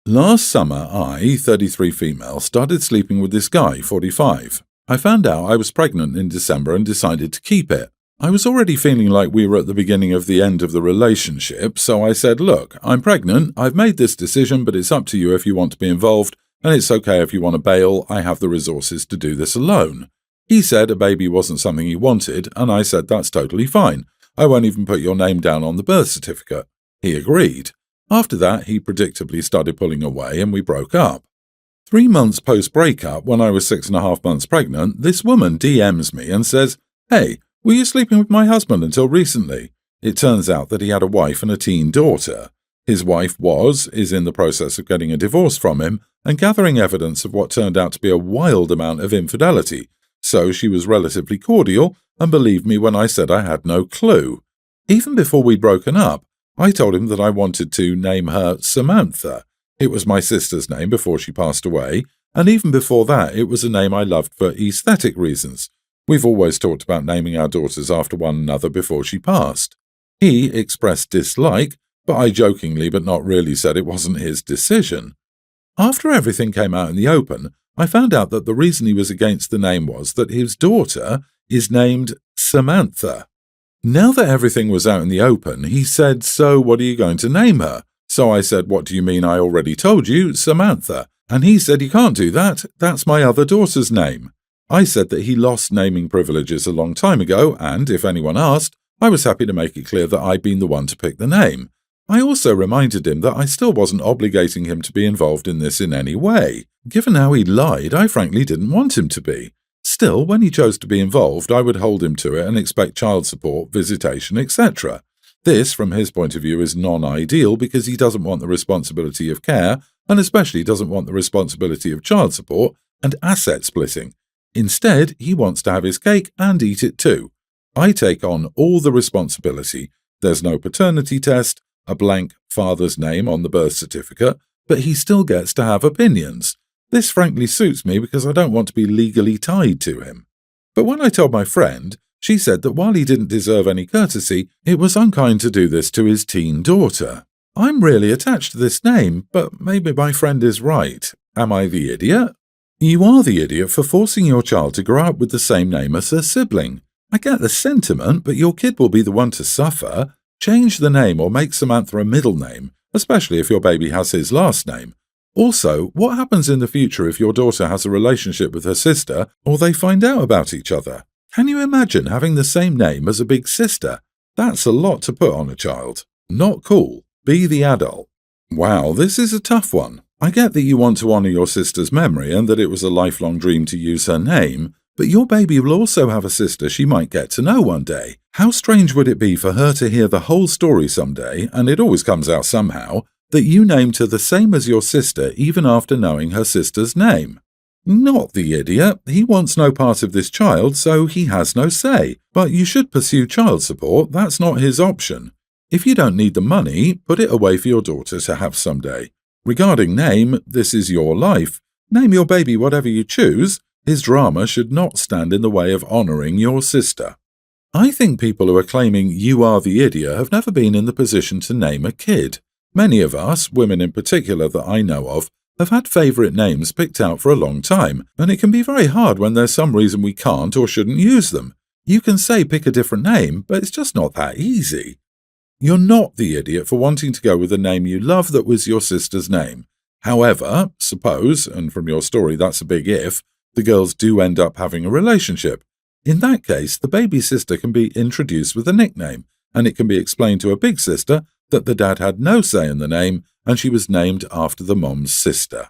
Last summer, I, 33 female, started sleeping with this guy, 45. I found out I was pregnant in December and decided to keep it. I was already feeling like we were at the beginning of the end of the relationship, so I said, look, I'm pregnant, I've made this decision, but it's up to you if you want to be involved, and it's okay if you want to bail, I have the resources to do this alone. He said a baby wasn't something he wanted, and I said that's totally fine. I won't even put your name down on the birth certificate. He agreed. After that, he predictably started pulling away and we broke up. 3 months post-breakup, when I was 6.5 months pregnant, this woman DMs me and says, "Hey, were you sleeping with my husband until recently?" It turns out that he had a wife and a teen daughter. His wife is in the process of getting a divorce from him and gathering evidence of what turned out to be a wild amount of infidelity, so she was relatively cordial and believed me when I said I had no clue. Even before we'd broken up, I told him that I wanted to name her Samantha. It was my sister's name before she passed away, and even before that it was a name I loved for aesthetic reasons. We've always talked about naming our daughters after one another before she passed. He expressed dislike, but I jokingly but not really said it wasn't his decision. After everything came out in the open, I found out that the reason he was against the name was that his daughter is named Samantha. Now that everything was out in the open, he said, "So what are you going to name her?" So I said, "What do you mean I already told you, Samantha?" And he said, "You can't do that, that's my other daughter's name." I said that he lost naming privileges a long time ago, and if anyone asked, I was happy to make it clear that I'd been the one to pick the name. I also reminded him that I still wasn't obligating him to be involved in this in any way. Given how he lied, I frankly didn't want him to be. Still, when he chose to be involved, I would hold him to it and expect child support, visitation, etc. This, from his point of view, is non-ideal because he doesn't want the responsibility of care and especially doesn't want the responsibility of child support and asset splitting. Instead, he wants to have his cake and eat it too. I take on all the responsibility. There's no paternity test, a blank father's name on the birth certificate, but he still gets to have opinions. This frankly suits me because I don't want to be legally tied to him. But when I told my friend, she said that while he didn't deserve any courtesy, it was unkind to do this to his teen daughter. I'm really attached to this name, but maybe my friend is right. Am I the idiot? You are the idiot for forcing your child to grow up with the same name as their sibling. I get the sentiment, but your kid will be the one to suffer. Change the name or make Samantha a middle name, especially if your baby has his last name. Also, what happens in the future if your daughter has a relationship with her sister or they find out about each other? Can you imagine having the same name as a big sister? That's a lot to put on a child. Not cool. Be the adult. Wow, this is a tough one. I get that you want to honor your sister's memory and that it was a lifelong dream to use her name, but your baby will also have a sister she might get to know one day. How strange would it be for her to hear the whole story someday, and it always comes out somehow, that you named her the same as your sister even after knowing her sister's name? Not the idiot. He wants no part of this child, so he has no say. But you should pursue child support. That's not his option. If you don't need the money, put it away for your daughter to have someday. Regarding name, this is your life. Name your baby whatever you choose. His drama should not stand in the way of honoring your sister. I think people who are claiming you are the idiot have never been in the position to name a kid. Many of us, women in particular that I know of, have had favourite names picked out for a long time, and it can be very hard when there's some reason we can't or shouldn't use them. You can say pick a different name, but it's just not that easy. You're not the idiot for wanting to go with a name you love that was your sister's name. However, suppose, and from your story that's a big if, the girls do end up having a relationship. In that case, the baby sister can be introduced with a nickname, and it can be explained to a big sister that the dad had no say in the name and she was named after the mom's sister.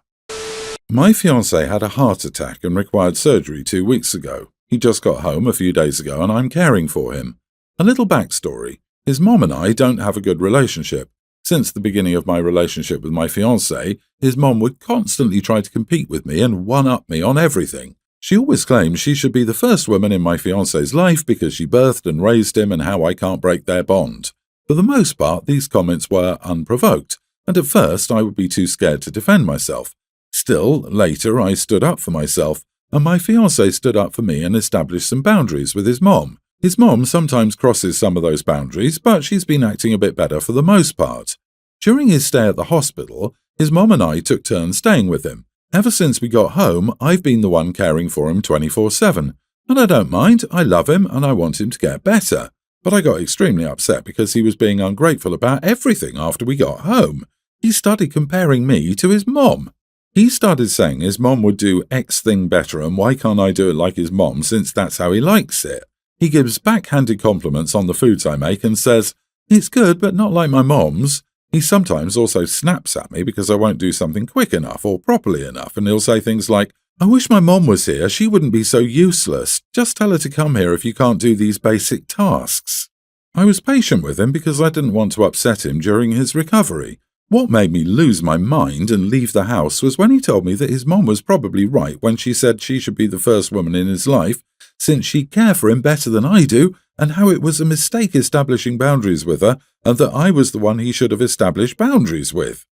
My fiancé had a heart attack and required surgery 2 weeks ago. He just got home a few days ago and I'm caring for him. A little backstory. His mom and I don't have a good relationship. Since the beginning of my relationship with my fiancé, his mom would constantly try to compete with me and one-up me on everything. She always claimed she should be the first woman in my fiancé's life because she birthed and raised him and how I can't break their bond. For the most part, these comments were unprovoked, and at first I would be too scared to defend myself. Still, later I stood up for myself, and my fiancé stood up for me and established some boundaries with his mom. His mom sometimes crosses some of those boundaries, but she's been acting a bit better for the most part. During his stay at the hospital, His mom and I took turns staying with him. Ever since we got home, I've been the one caring for him 24/7. And I don't mind, I love him and I want him to get better. But I got extremely upset because he was being ungrateful about everything after we got home. He started comparing me to his mom. He started saying his mom would do X thing better and why can't I do it like his mom since that's how he likes it. He gives backhanded compliments on the foods I make and says, "It's good but not like my mom's." He sometimes also snaps at me because I won't do something quick enough or properly enough, and he'll say things like, "I wish my mom was here, she wouldn't be so useless. Just tell her to come here if you can't do these basic tasks." I was patient with him because I didn't want to upset him during his recovery. What made me lose my mind and leave the house was when he told me that his mom was probably right when she said she should be the first woman in his life, since she'd care for him better than I do, and how it was a mistake establishing boundaries with her, and that I was the one he should have established boundaries with.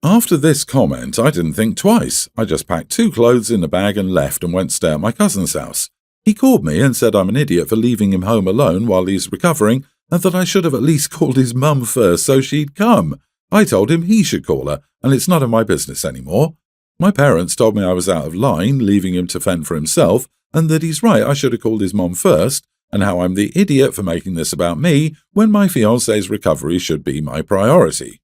After this comment, I didn't think twice. I just packed 2 clothes in a bag and left and went to stay at my cousin's house. He called me and said I'm an idiot for leaving him home alone while he's recovering, and that I should have at least called his mum first so she'd come. I told him he should call her, and it's none of my business anymore. My parents told me I was out of line, leaving him to fend for himself, and that he's right I should have called his mum first, and how I'm the idiot for making this about me when my fiancé's recovery should be my priority.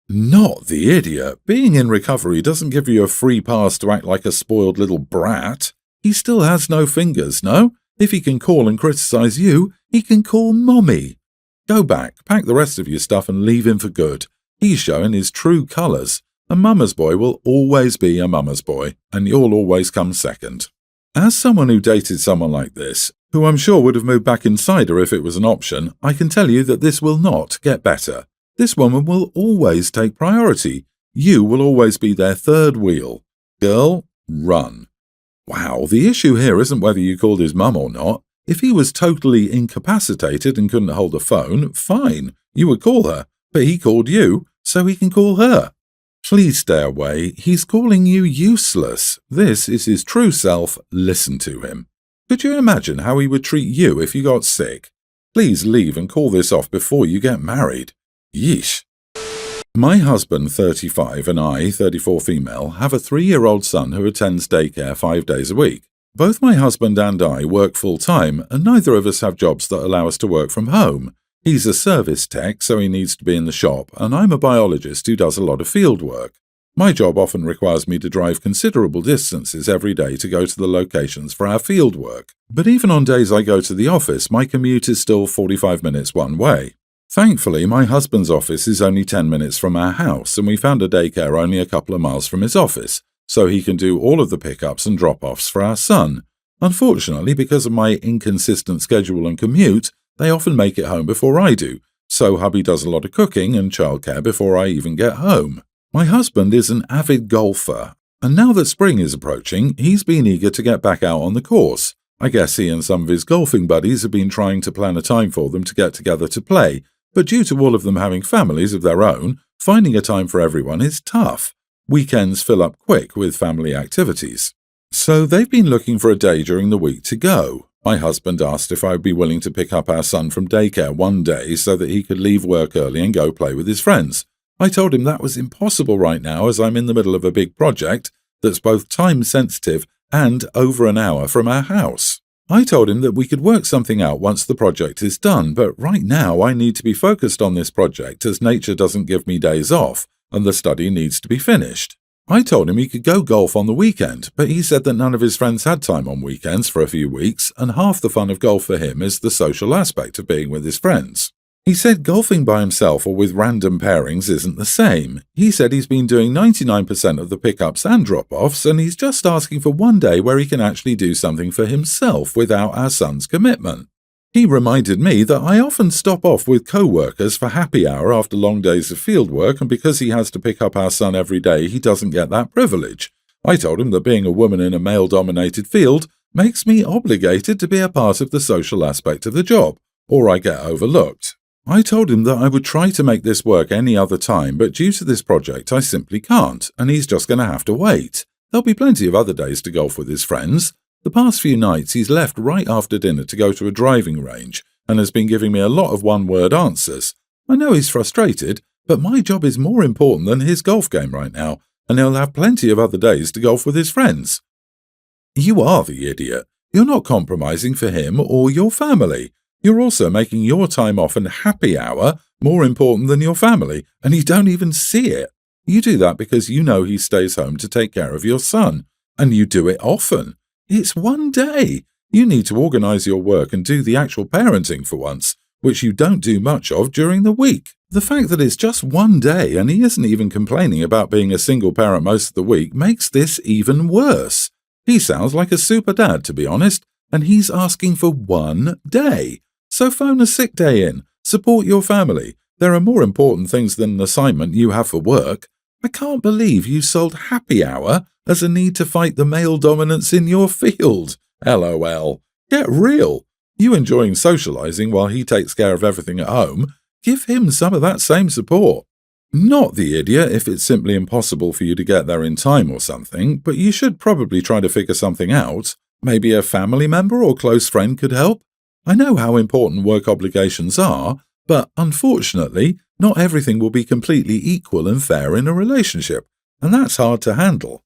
Not the idiot. Being in recovery doesn't give you a free pass to act like a spoiled little brat. He still has no fingers, no? If he can call and criticize you, he can call mommy. Go back, pack the rest of your stuff and leave him for good. He's showing his true colours. A mama's boy will always be a mama's boy, and you'll always come second. As someone who dated someone like this, who I'm sure would have moved back inside her if it was an option, I can tell you that this will not get better. This woman will always take priority. You will always be their third wheel. Girl, run. Wow, the issue here isn't whether you called his mum or not. If he was totally incapacitated and couldn't hold a phone, fine, you would call her. But he called you, so he can call her. Please stay away. He's calling you useless. This is his true self. Listen to him. Could you imagine how he would treat you if you got sick? Please leave and call this off before you get married. Yeesh. My husband, 35, and I, 34 female, have a 3-year-old son who attends daycare 5 days a week. Both my husband and I work full-time, and neither of us have jobs that allow us to work from home. He's a service tech, so he needs to be in the shop, and I'm a biologist who does a lot of field work. My job often requires me to drive considerable distances every day to go to the locations for our field work. But even on days I go to the office, my commute is still 45 minutes one way. Thankfully, my husband's office is only 10 minutes from our house, and we found a daycare only a couple of miles from his office, so he can do all of the pickups and drop-offs for our son. Unfortunately, because of my inconsistent schedule and commute, they often make it home before I do, so hubby does a lot of cooking and childcare before I even get home. My husband is an avid golfer, and now that spring is approaching, he's been eager to get back out on the course. I guess he and some of his golfing buddies have been trying to plan a time for them to get together to play, but due to all of them having families of their own, finding a time for everyone is tough. Weekends fill up quick with family activities. So they've been looking for a day during the week to go. My husband asked if I would be willing to pick up our son from daycare one day so that he could leave work early and go play with his friends. I told him that was impossible right now as I'm in the middle of a big project that's both time-sensitive and over an hour from our house. I told him that we could work something out once the project is done, but right now I need to be focused on this project as nature doesn't give me days off and the study needs to be finished. I told him he could go golf on the weekend, but he said that none of his friends had time on weekends for a few weeks, and half the fun of golf for him is the social aspect of being with his friends. He said golfing by himself or with random pairings isn't the same. He said he's been doing 99% of the pickups and drop-offs, and he's just asking for one day where he can actually do something for himself without our son's commitment. He reminded me that I often stop off with co-workers for happy hour after long days of field work, and because he has to pick up our son every day, he doesn't get that privilege. I told him that being a woman in a male-dominated field makes me obligated to be a part of the social aspect of the job, or I get overlooked. I told him that I would try to make this work any other time, but due to this project I simply can't, and he's just going to have to wait. There'll be plenty of other days to golf with his friends. The past few nights he's left right after dinner to go to a driving range and has been giving me a lot of one-word answers. I know he's frustrated, but my job is more important than his golf game right now, and he'll have plenty of other days to golf with his friends." You are the idiot. You're not compromising for him or your family. You're also making your time off and happy hour more important than your family, and you don't even see it. You do that because you know he stays home to take care of your son, and you do it often. It's one day. You need to organize your work and do the actual parenting for once, which you don't do much of during the week. The fact that it's just one day and he isn't even complaining about being a single parent most of the week makes this even worse. He sounds like a super dad, to be honest, and he's asking for one day. So phone a sick day in. Support your family. There are more important things than an assignment you have for work. I can't believe you sold happy hour as a need to fight the male dominance in your field. LOL. Get real. You enjoying socializing while he takes care of everything at home. Give him some of that same support. Not the idiot if it's simply impossible for you to get there in time or something, but you should probably try to figure something out. Maybe a family member or close friend could help. I know how important work obligations are, but unfortunately, not everything will be completely equal and fair in a relationship, and that's hard to handle.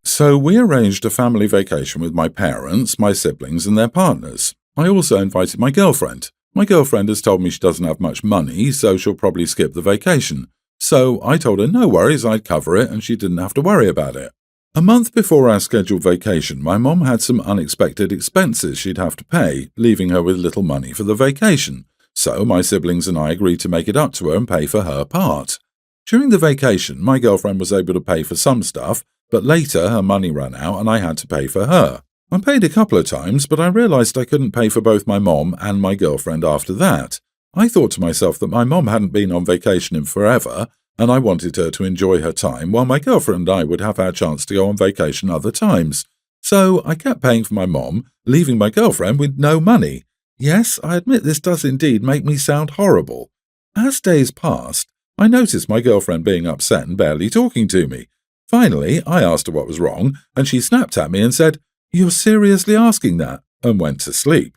So we arranged a family vacation with my parents, my siblings, and their partners. I also invited my girlfriend. My girlfriend has told me she doesn't have much money, so she'll probably skip the vacation. So I told her no worries, I'd cover it and she didn't have to worry about it. A month before our scheduled vacation, my mom had some unexpected expenses she'd have to pay, leaving her with little money for the vacation. So my siblings and I agreed to make it up to her and pay for her part. During the vacation, my girlfriend was able to pay for some stuff, but later her money ran out and I had to pay for her. I paid a couple of times, but I realized I couldn't pay for both my mom and my girlfriend after that. I thought to myself that my mom hadn't been on vacation in forever, and I wanted her to enjoy her time while my girlfriend and I would have our chance to go on vacation other times. So I kept paying for my mom, leaving my girlfriend with no money. Yes, I admit this does indeed make me sound horrible. As days passed, I noticed my girlfriend being upset and barely talking to me. Finally, I asked her what was wrong, and she snapped at me and said, "You're seriously asking that?" and went to sleep.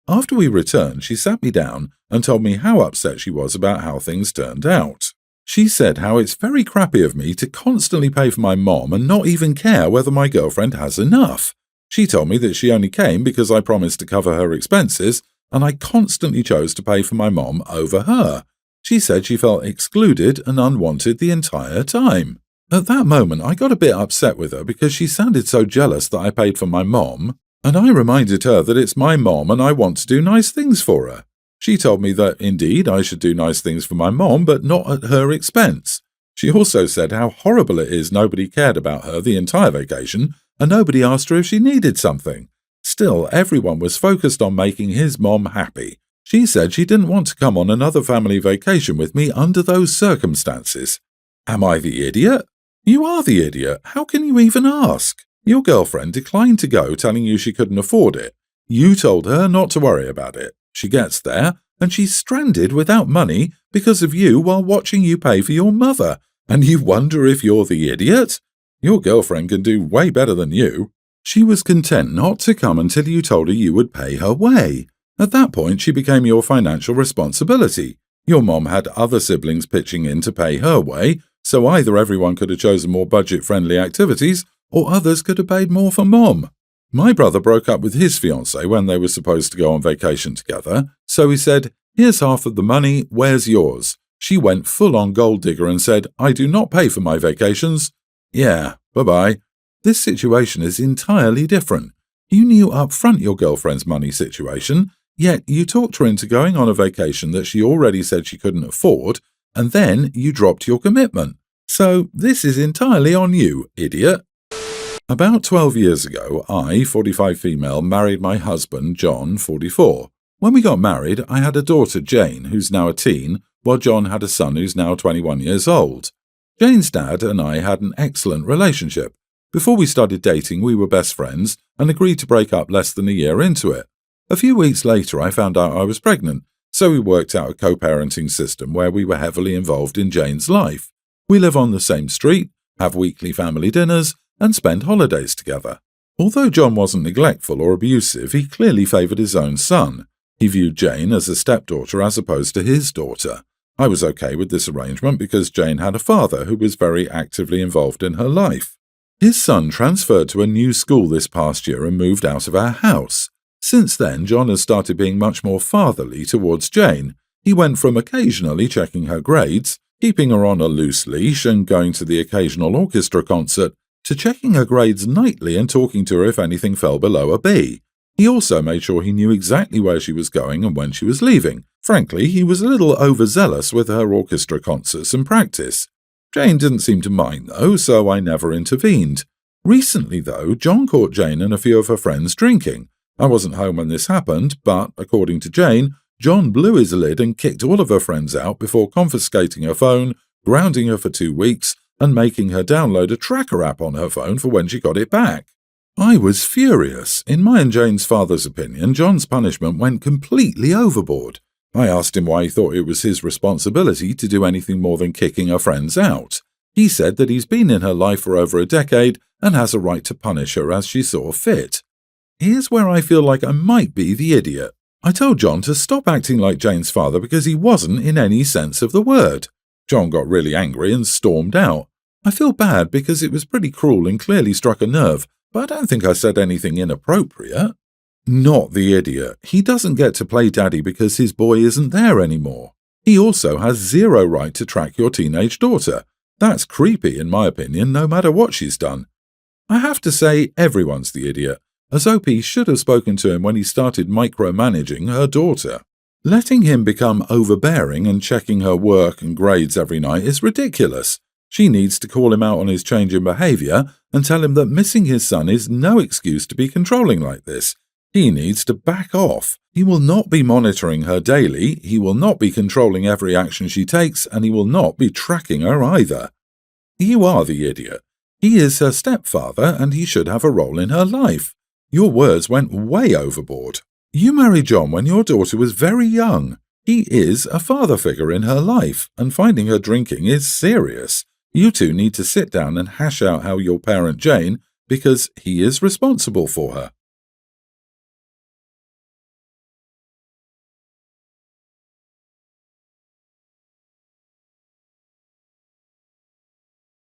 After we returned, she sat me down and told me how upset she was about how things turned out. She said how it's very crappy of me to constantly pay for my mom and not even care whether my girlfriend has enough. She told me that she only came because I promised to cover her expenses, and I constantly chose to pay for my mom over her. She said she felt excluded and unwanted the entire time. At that moment, I got a bit upset with her because she sounded so jealous that I paid for my mom, and I reminded her that it's my mom and I want to do nice things for her. She told me that, indeed, I should do nice things for my mom, but not at her expense. She also said how horrible it is nobody cared about her the entire vacation, and nobody asked her if she needed something. Still, everyone was focused on making his mom happy. She said she didn't want to come on another family vacation with me under those circumstances. Am I the idiot? You are the idiot. How can you even ask? Your girlfriend declined to go, telling you she couldn't afford it. You told her not to worry about it. She gets there, and she's stranded without money because of you while watching you pay for your mother, and you wonder if you're the idiot? Your girlfriend can do way better than you. She was content not to come until you told her you would pay her way. At that point, she became your financial responsibility. Your mom had other siblings pitching in to pay her way, so either everyone could have chosen more budget-friendly activities, or others could have paid more for mom. My brother broke up with his fiancée when they were supposed to go on vacation together, so he said, "Here's half of the money, where's yours?" She went full-on gold digger and said, "I do not pay for my vacations." Yeah, bye-bye. This situation is entirely different. You knew up front your girlfriend's money situation, yet you talked her into going on a vacation that she already said she couldn't afford, and then you dropped your commitment. So this is entirely on you, idiot. About 12 years ago, I, 45 female, married my husband, John, 44. When we got married, I had a daughter, Jane, who's now a teen, while John had a son who's now 21 years old. Jane's dad and I had an excellent relationship. Before we started dating, we were best friends and agreed to break up less than a year into it. A few weeks later, I found out I was pregnant, so we worked out a co-parenting system where we were heavily involved in Jane's life. We live on the same street, have weekly family dinners, and spend holidays together. Although John wasn't neglectful or abusive, he clearly favoured his own son. He viewed Jane as a stepdaughter as opposed to his daughter. I was okay with this arrangement because Jane had a father who was very actively involved in her life. His son transferred to a new school this past year and moved out of our house. Since then, John has started being much more fatherly towards Jane. He went from occasionally checking her grades, keeping her on a loose leash and going to the occasional orchestra concert, to checking her grades nightly and talking to her if anything fell below a B. He also made sure he knew exactly where she was going and when she was leaving. Frankly, he was a little overzealous with her orchestra concerts and practice. Jane didn't seem to mind, though, so I never intervened. Recently, though, John caught Jane and a few of her friends drinking. I wasn't home when this happened, but, according to Jane, John blew his lid and kicked all of her friends out before confiscating her phone, grounding her for 2 weeks, and making her download a tracker app on her phone for when she got it back. I was furious. In my and Jane's father's opinion, John's punishment went completely overboard. I asked him why he thought it was his responsibility to do anything more than kicking her friends out. He said that he's been in her life for over a decade and has a right to punish her as she saw fit. Here's where I feel like I might be the idiot. I told John to stop acting like Jane's father because he wasn't in any sense of the word. John got really angry and stormed out. I feel bad because it was pretty cruel and clearly struck a nerve, but I don't think I said anything inappropriate. Not the idiot. He doesn't get to play daddy because his boy isn't there anymore. He also has zero right to track your teenage daughter. That's creepy in my opinion, no matter what she's done. I have to say everyone's the idiot, as OP should have spoken to him when he started micromanaging her daughter. Letting him become overbearing and checking her work and grades every night is ridiculous. She needs to call him out on his change in behavior and tell him that missing his son is no excuse to be controlling like this. He needs to back off. He will not be monitoring her daily, he will not be controlling every action she takes, and he will not be tracking her either. You are the idiot. He is her stepfather and he should have a role in her life. Your words went way overboard. You married John when your daughter was very young. He is a father figure in her life, and finding her drinking is serious. You two need to sit down and hash out how you'll parent Jane, because he is responsible for her.